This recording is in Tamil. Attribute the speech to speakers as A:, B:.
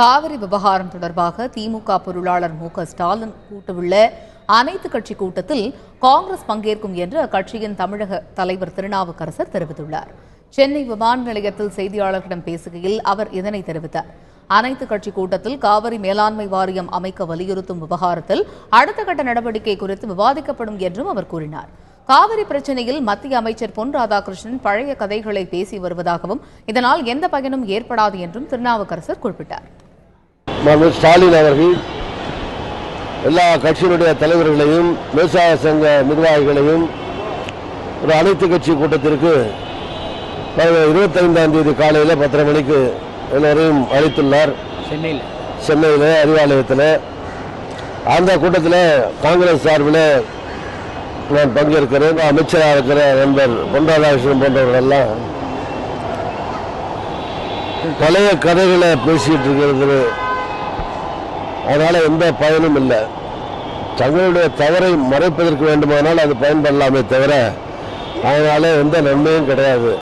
A: காவிரி விவகாரம் தொடர்பாக திமுக பொருளாளர் மு.க.ஸ்டாலின் கூட்டவுள்ள அனைத்து கட்சி கூட்டத்தில் காங்கிரஸ் பங்கேற்கும் என்று அக்கட்சியின் தமிழக தலைவர் திருநாவுக்கரசர் தெரிவித்துள்ளார். சென்னை விமான நிலையத்தில் செய்தியாளர்களிடம் பேசுகையில் அவர் இதனை தெரிவித்தார். அனைத்து கட்சி கூட்டத்தில் காவிரி மேலாண்மை வாரியம் அமைக்க வலியுறுத்தும் விவகாரத்தில் அடுத்த கட்ட நடவடிக்கை குறித்து விவாதிக்கப்படும் என்றும் அவர் கூறினார். காவிரி பிரச்சினையில் மத்திய அமைச்சர் பொன் ராதாகிருஷ்ணன் பழைய கதைகளை பேசி வருவதாகவும் இதனால் எந்த பயனும் ஏற்படாது என்றும் திருநாவுக்கரசர் குறிப்பிட்டார்.
B: ஸ்டாலின் அவர்கள் எல்லா கட்சியினுடைய தலைவர்களையும் விவசாய சங்க நிர்வாகிகளையும் ஒரு அனைத்து கட்சி கூட்டத்திற்கு 25ஆம் தேதி காலையில் 10:30 மணிக்கு எல்லோரையும் அழைத்துள்ளார். சென்னையில் அறிவாலயத்தில் அந்த கூட்டத்தில் காங்கிரஸ் சார்பில் நான் பங்கேற்கிறேன். அமைச்சராக இருக்கிற நண்பர் பொன் ராதாகிருஷ்ணன் போன்றவர்களெல்லாம் பழைய கதைகளை பேசிட்டு இருக்கிறது, அதனால எந்த பயனும் இல்லை. தங்களுடைய தவறை மறைப்பதற்கு வேண்டுமானால் அது பயன்படலாமே தவிர அதனால எந்த நன்மையும் கிடையாது.